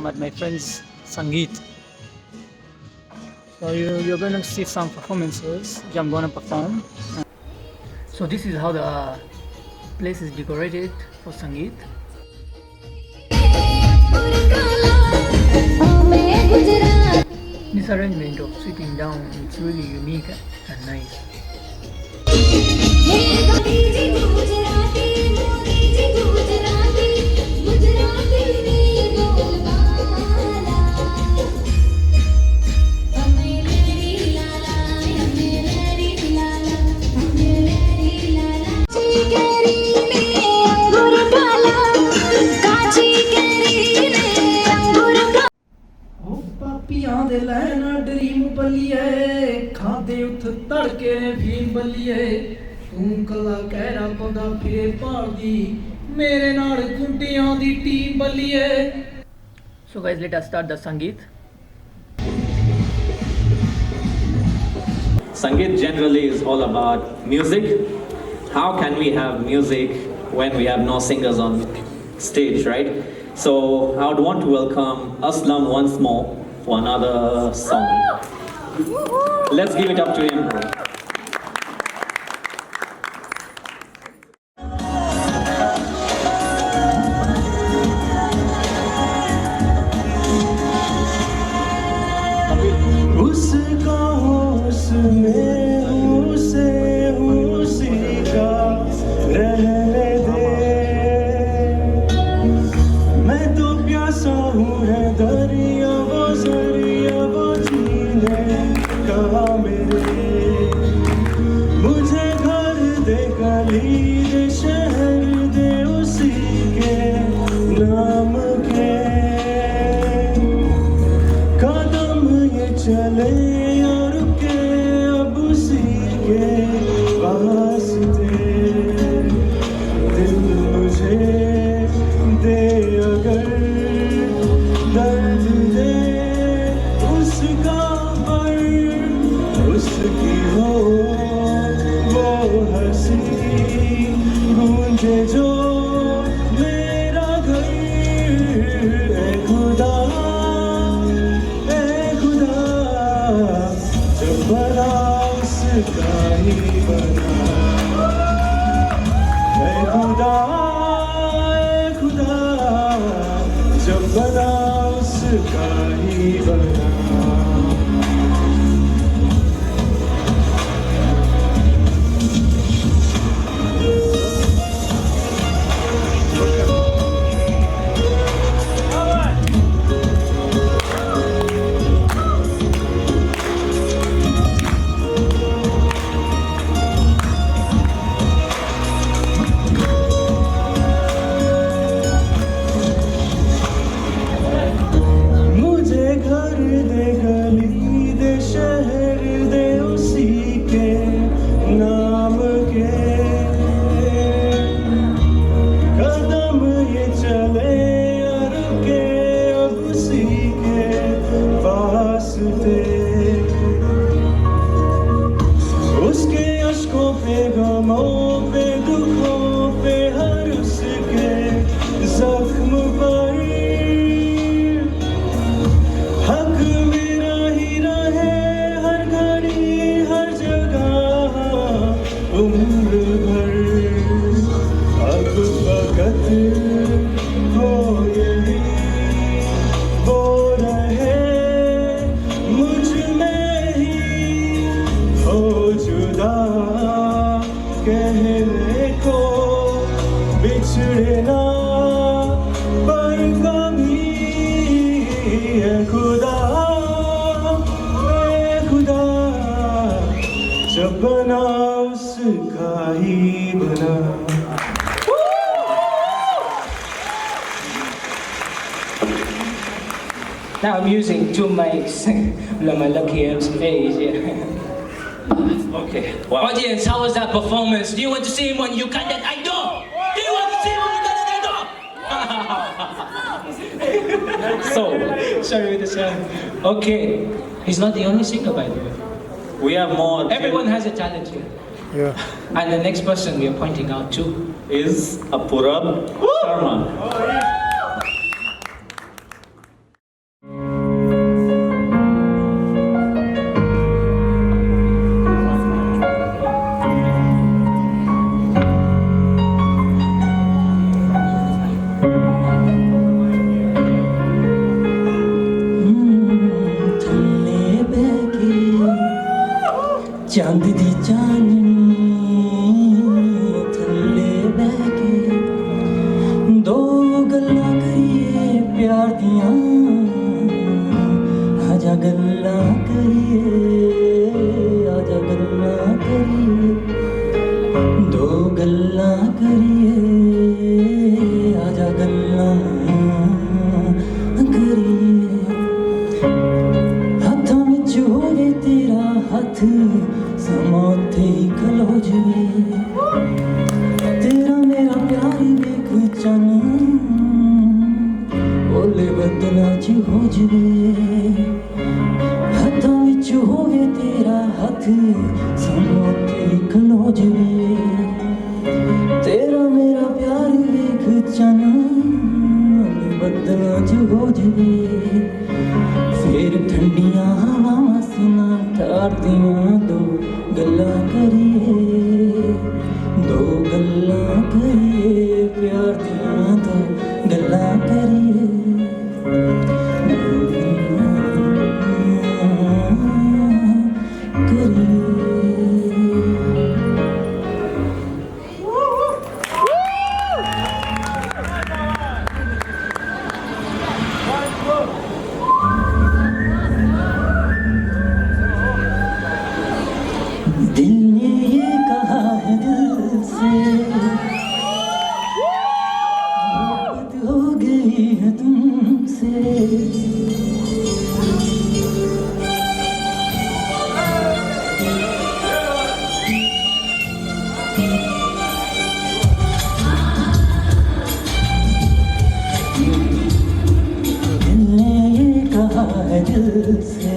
I'm at my friend's Sangeet. So you're going to see some performances which I'm going to perform. So this is how the place is decorated for Sangeet. This arrangement of sitting down, it's really unique and nice. पापियां दे लैना dream बलिए खादे उथ तड़के ने भीम बलिए तू कला कहरा पौधा फिरे पालदी मेरे नाल कुंटियां दी team Baliye. So guys, let us start the Sangeet. Sangeet generally is all about music. How can we have music when we have no singers on stage, right? So I would want to welcome Aslam once more for another song. Let's give it up to him, bro. उसका होश में उसे उसी का रहने दे मैं तो प्यासा हूँ है दरिया वो जीने का मेरे मुझे घर दे गली दे शहर दे उसी के नाम के कदम ये चले और के अब उसी के पास दे दिल मुझे दे अगर दर्द दे उसका पर उसकी हो वो हंसी गूंजे जो मेरा घर ए खुदा जब बना उसका ही बना खुदा जब बना उसका ही बना. घर दे गली दे शहर दे उसी के नाम के कदम ये चले और के अब उसी के पास थे उसके अश्कों पे गमों पे दुखों पे हर उसके जख्म पर हक मेरा ही रहे हर घड़ी हर जगह उम्र भर अब वक्त हो यही वो रहे मुझ में ही हो जुदा कहने को बिछड़ना पर कभी खुदा जब बना उसका ही बना. Now I'm using two mics on my lucky M's face. Yeah. Okay. Wow. Audience, how was that performance? Do you want to see him when you got that idol? Do you want to see him when you got that idol? So Sorry with the sound. Okay, he's not the only singer, by the way. we have more. Everyone has a talent here. Yeah. And the next person we are pointing out to Is Apurab Sharma. थल्ले बहके दो गल्लां करिए प्यार दियां आजा गल्लां करिए दो गल्लां करिए आजा गल्लां करिए हत्थां विच होवे तेरा हत्थ समां उत्थे ही खलो जावे तेरा मेरा प्यार वेख चन ओले बदला च हो जावे हत्थां विच होवे तेरा हत्थ समां उत्थे ही खलो जावे तेरा मेरा प्यार वेख चन ओले बदला च हो जावे फिर ठंडियां हवावां सीना ठारदियां दो गल्लां करिए प्यार दियां दो गल्लां करिए दिल ने ये कहा है दिल से मोहब्बत हो गई है तुमसे दिल ने ये कहा है दिल से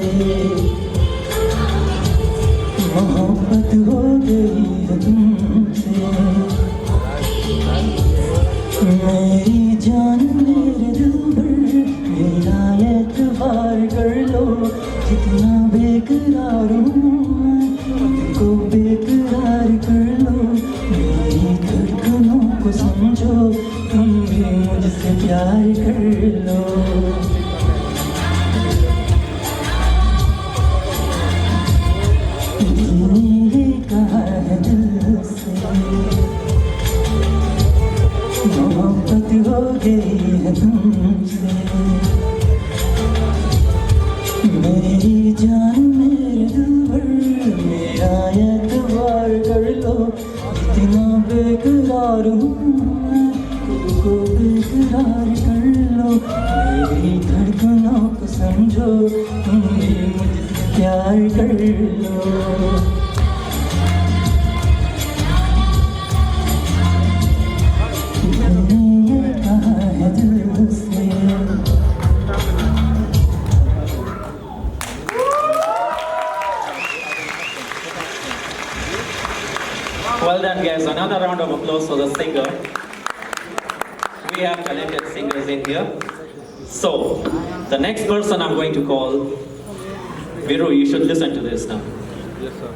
मोहब्बत हो गई है तुमसे मेरी जान मेरे दिल पर मेरा एतबार कर लो जितना बेकरार हूँ को बेकरार कर लो मेरी धड़कनों को समझो तुम भी मुझसे प्यार कर लो मोहब्बत हो गई है तुमसे मेरी जान मेरे दिल पर मेरा एतबार कर लो जितना बेकरार हूँ खुद को बेकरार कर लो मेरी धड़कनों को समझो तुम भी मुझसे प्यार कर लो Well done, guys. Another round of applause for the singer. We have talented singers in here. So, the next person I'm going to call, Viru, you should listen to this now. Yes, sir.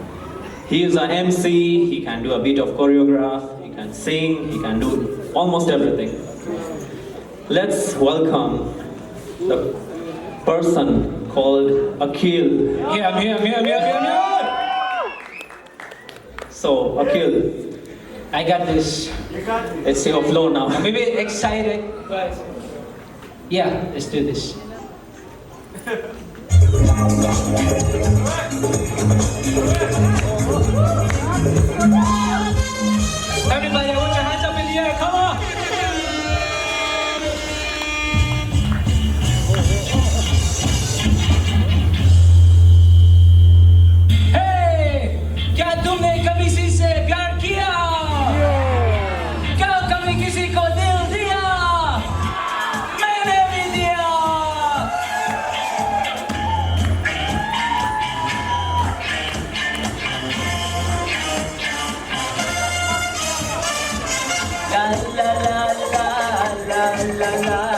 He is an MC, he can do a bit of choreograph, he can sing, he can do almost everything. Let's welcome the person called Akhil. Yeah, I'm here. So, Akhil, I got this. it's your flow now. I'm a bit excited, but yeah, let's do this. Everybody, I want your hands up in the air. Come on. क्या तुमने कभी किसी से प्यार किया? क्या कभी किसी को दिल दिया? मैंने भी दिया। La la la la la la la la la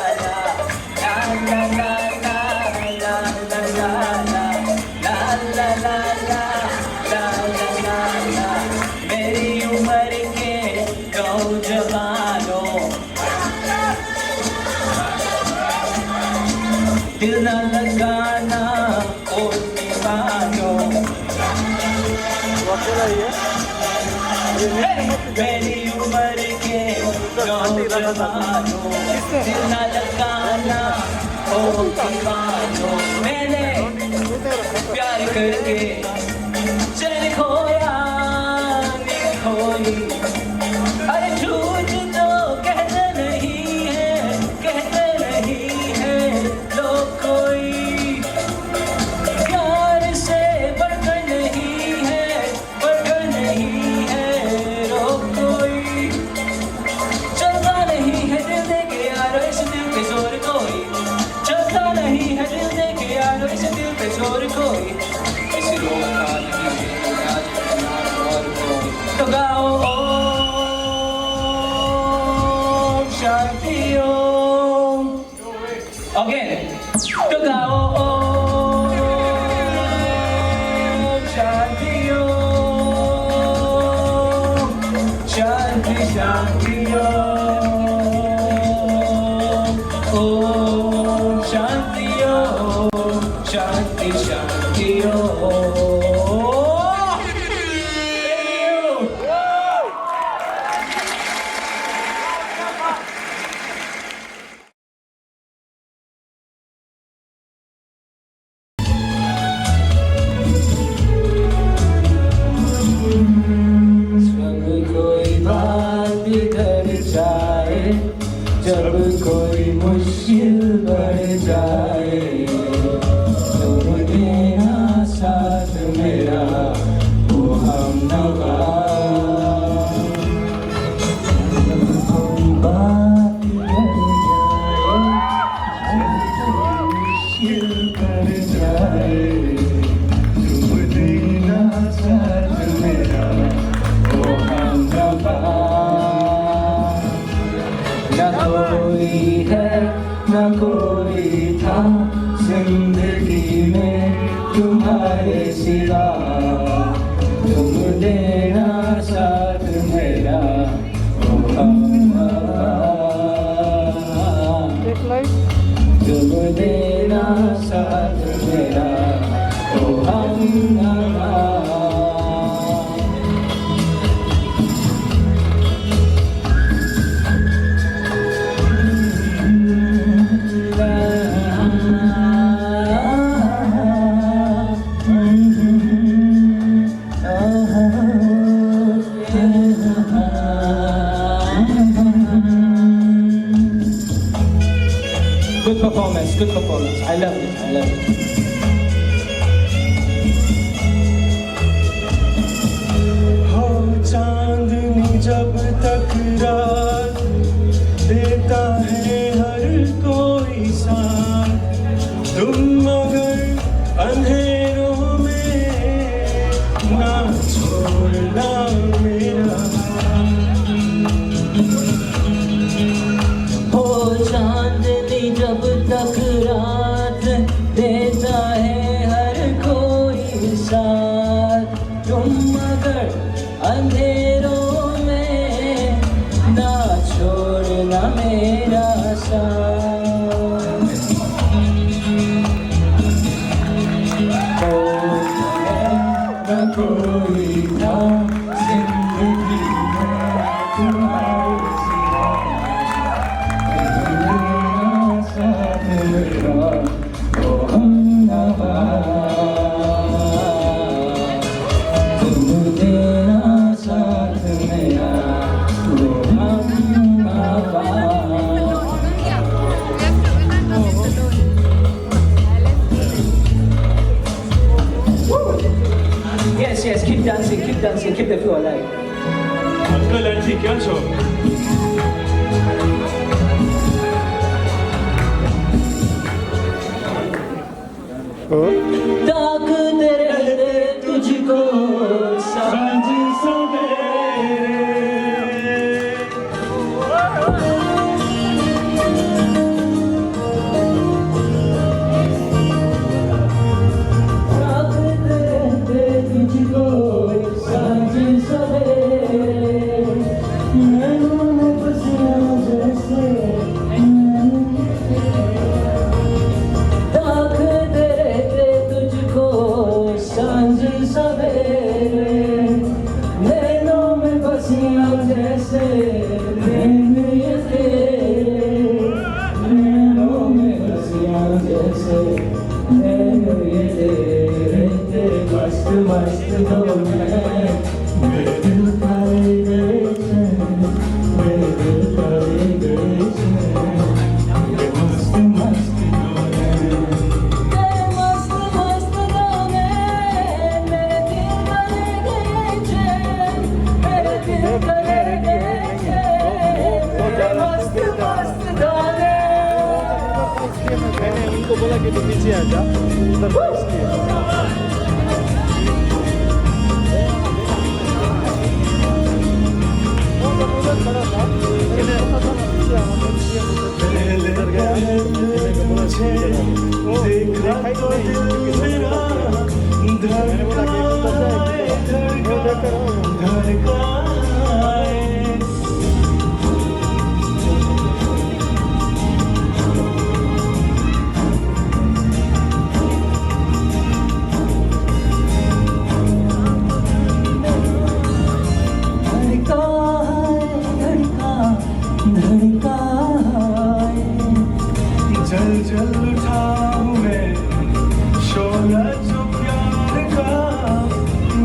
la la la la la la la मेरी उम्र के नौजवानों दिल न लगाना ओ दीवानों मेरी उम्र के नौजवानों दिल न लगाना ओ दीवानों मैंने प्यार करके चल खोया नींद खोई अरे झूठ तो कहते नहीं है लोग कोई प्यार से बढ़कर नहीं है लोग कोई चलता नहीं है दिल दे के यारो इस दिल पे जोर कोई चलता नहीं है दिल दे के यारो इस दिल पे जोर कोई इस रोग का नहीं है आज और कोई तो गाओ ओम शांति ओम अगेन तो गाओ ओम शांति ओम शांति शांति ओम शांति ओम शांति शांति ओम जब कोई बात बिगड़ जाए जब कोई मुश्किल बढ़ जाए तुम देना साथ मेरा वो हमनवा जब कोई बात बिगड़ जाए जब कोई मुश्किल बढ़ जाए तुम देना साथ मेरा वो हमनवा न कोई है न कोई था जिंदगी में तुम्हारे सिवा तुम देना साथ मेरा ओ हमनवा तुम देना साथ मेरा ओ हमनवा Good performance. I love it. हो चांदनी जब तक रात देता है हर कोई साथ तुम मगर अंधेरों में ना छोड़ना मेरा हो चांदनी जब तक रात देता है हर कोई साथ तुम मगर अंधेरों में ना छोड़ना मेरा साथ न कोई था जिंदगी में तुम्हारे सिवा ओ हमनवा तुम देना साथ मेरा ओ हमनवा Yes, keep dancing, keep the flow alive. Uncle aunty क्या छो ताकते रहते तुझको सांझ सवेरे ताकते रहते तुझको सांझ सवेरे नैनों में बसिया जैसे ताकते रहते तुझको सांझ सवेरे हंसियां जैसे प्रेम ये तेरे नैनों में हंसियां जैसे प्रेम ये तेरे तेरे मस्त मस्त दो मैं मेरे दिल का ले गए चैन मेरे दिल का ले गए चैन मेरे मस्त मस्त दो मैं तेरे मस्त मस्त दो मैं मेरे दिल का ले गए चैन मेरे दिल का ले गए चैन मेरे मस्त मस्त दो मैंने उनको बोला कि तुम नीचे आ जा उधर इसलिए जल जल उठाऊं मैं शोला जो प्यार का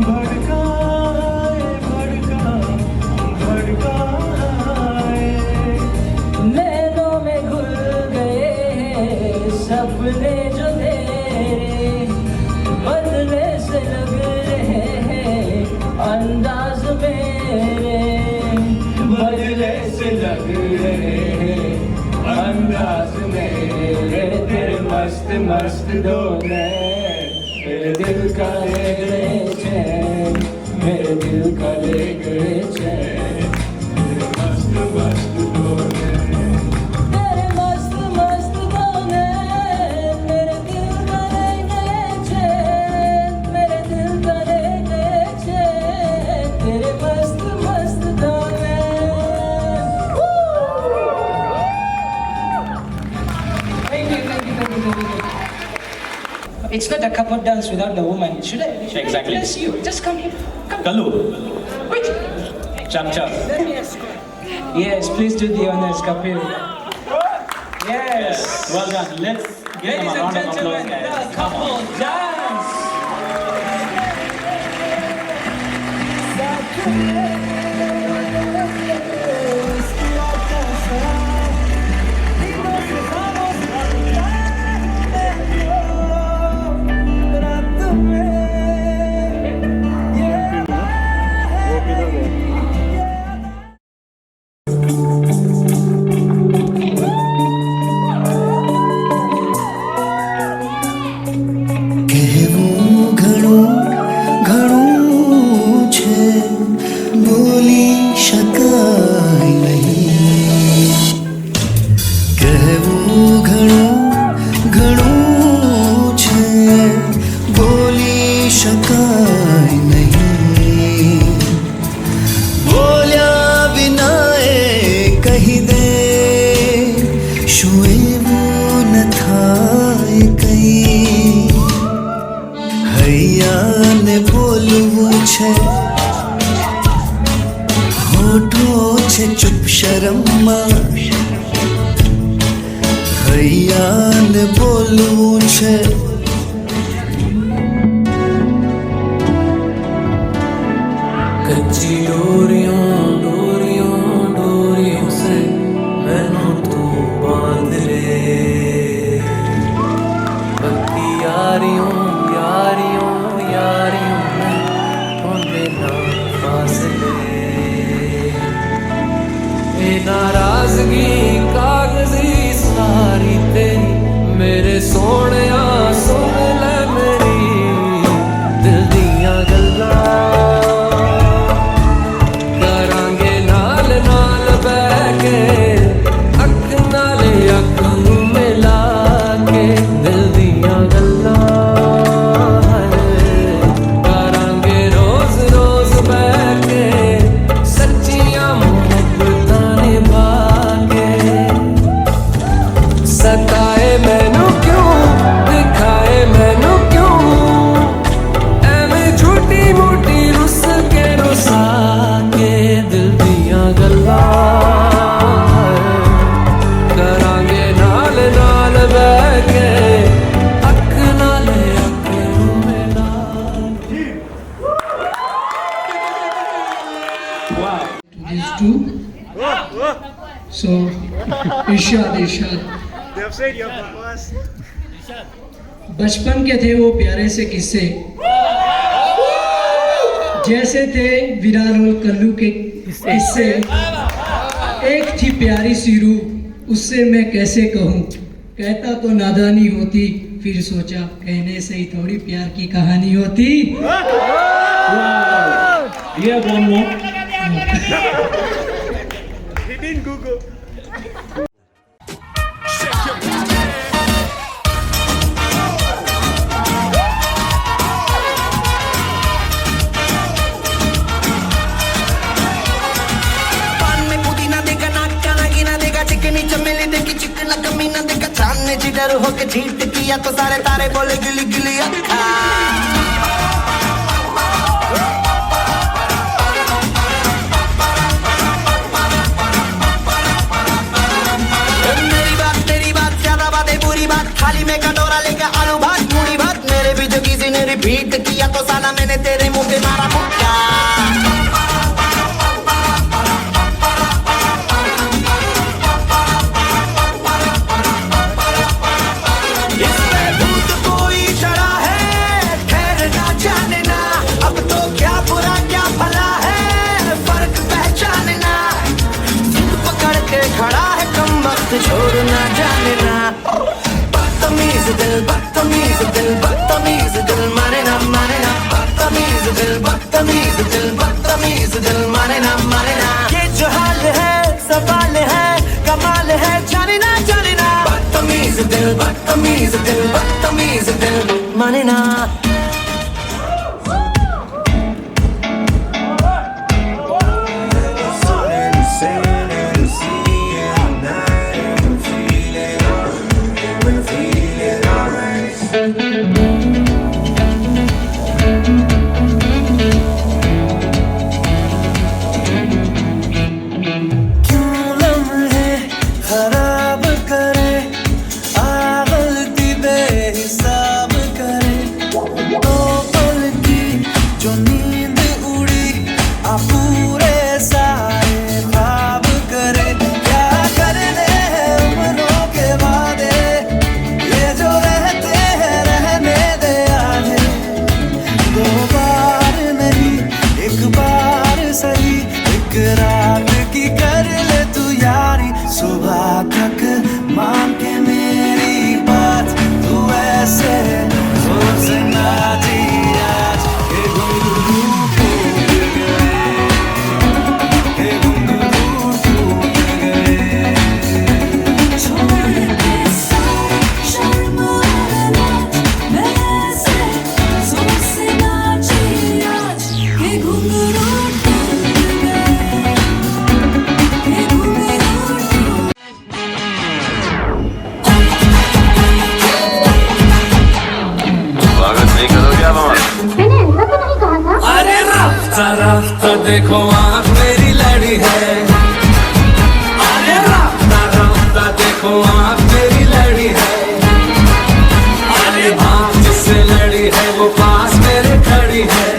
भड़काए भड़काए नैनों में घुल गए सपने जो तेरे बदले से लग रहे हैं अंदाज मेरे बदले से लग रहे हैं अंदाज मेरे तेरे मस्त मस्त दो मेरे दिल का ले गए चैन मेरे दिल का ले गए चैन तेरे मस्त मस्त दो तेरे मस्त मस्त दो मेरे दिल का ले गए चैन मेरे दिल का ले गए चैन तेरे मस्त मस्त दो It's not a couple dance without the woman. Should I? Exactly. Bless you. Just come here. Come. Kallu, Wait. chap chap. Let me ask. Yes, please do the honors, Kapil. Yes. Well done. Let's give them Ladies a and round of applause, gentlemen, guys. the couple dance. કહેવું ઘણું ઘણું છે બોલી શકાય નહીં કહેવું ઘણું ઘણું છે બોલી શકાય નહીં બોલ્યા વિના એ કહી દે શું એવું ન થાય કઈ હૈયાને બોલવું છે હોઠો છે ચૂપ શરમમાં હૈયાને બોલવું છે कच्ची डोरियों डोरियों डोरियों से मैनू तू बांध ले पक्की यारियों यारियों यारियों में होंदे ना फासले ए नाराजगी कागजी सारी तेरी मेरे सोहणिया सुन ले मेरी दिल दियां गल्लां करांगे these two. So, Irshad They have said your was. बचपन के थे वो प्यारे से किस्से, जैसे थे विरार और कल्लू के किस्से। एक थी प्यारी सी रूह, उससे मैं कैसे कहूँ, कहता तो नादानी होती, फिर सोचा कहने से ही थोड़ी प्यार की कहानी होती। Yeah, one more. He didn't Google. डर हो के झीट किया तो सारे तारे बोले गिली गिली अखा। मेरी बात ज्यादा बातें बुरी बात, थाली में कटोरा लेकर आलू भात पूरी भात। मेरे भी जो किसी ने रिपीट किया तो साला मैंने तेरे मुंह पे मारा मुक्का। छोड़ना जाने ना, बदतमीज दिल बदतमीज दिल बदतमीज दिल माने ना बदतमीज दिल बदतमीज दिल बदतमीज दिल माने ना। ये जो हाल है सवाल है कमाल है, जाने ना बदतमीज दिल बदतमीज दिल बदतमीज दिल माने ना। सुबह तक मान के मेरी बात, तू ऐसे सोचना थी आज के घुंघरू टूट गए, के घुंघरू टूट गए। छोड़ के सारे शर्म और लाज, वैसे सोचना थी आज के घुंघरू रास्ता देखो आँख मेरी लड़ी है। अरे रास्ता देखो आँख मेरी लड़ी है। अरे आँख जिससे लड़ी है वो पास मेरे खड़ी है।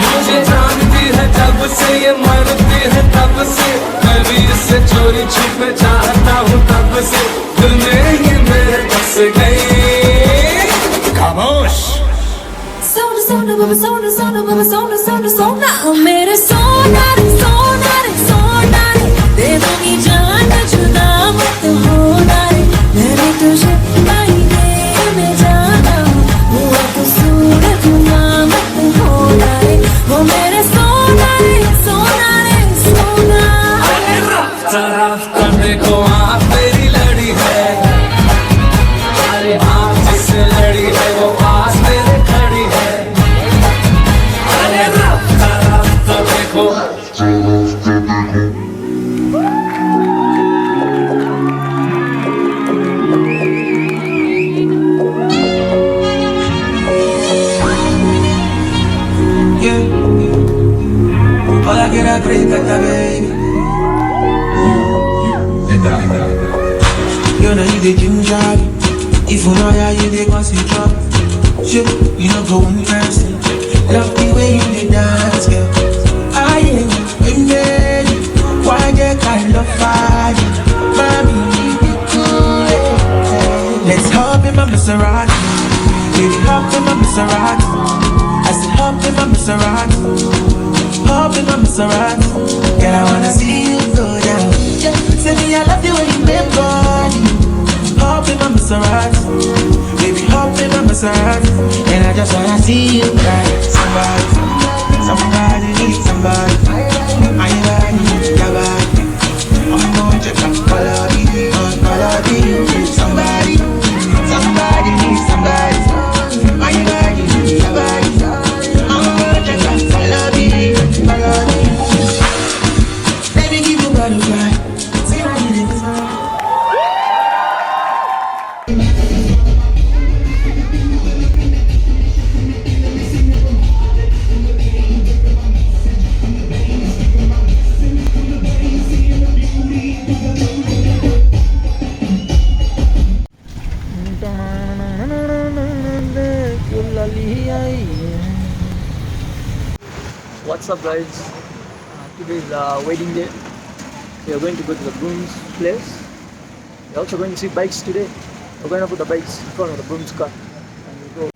मुझे जानती है जब से ये मरती है तब से, मैं भी इससे चोरी छुपे चाहता हूँ तब से। दिल में ही मेरे बस गई। खामोश सोना बाबा सोना सोना बाबा सोना सोना सोना, ओ मेरे सोना रे सोना रे सोना रे, दे दूंगी जान जुदा मत होना रे। मैंने तुझे महीने में जाना, हुआ तो सूरत मत होना रे। वो मेरे सोना रे सोना रे सोना। अरे रास्ता देखो आँख मेरी लड़ी है। अरे आँख जिससे लड़ी है वो पास मेरे खड़ी है। Hola, que era creta, baby. You know you the ginger. If you know how you the concentrate. Shit, you know go in person. Love the way you the dance, girl. I ain't Maserati. Girl, I wanna see you go down. Say me, I love you when you bend body. Hop in my Maserati, baby, hop in my Maserati. And I just wanna see you ride. Somebody needs somebody. My body, your body. I'm going to check out all of you. Somebody needs somebody. My body, your body. I'm going to check out all of you. Baby, give your body a try. Say I need it. What's up, guys? Today is wedding day. We are going to go to the groom's place. We are also going to see bikes today. We're going to put the bikes in front of the groom's car and we'll go.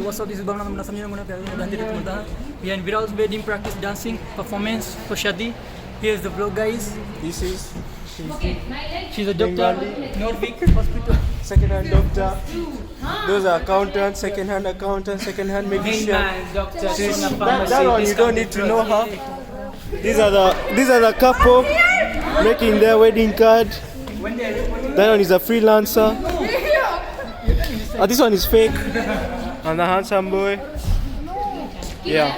What's up, this is Bhavna. We are in Viral's wedding practice dancing performance for Shadi. Here's the vlog, guys. This is She's a doctor. Norvik Hospital. second-hand doctor. Those are accountants, second-hand accountant, second-hand magician. That one you don't need to know her. These are the couple making their wedding card. That one is a freelancer. This one is fake. And the handsome boy. Yeah.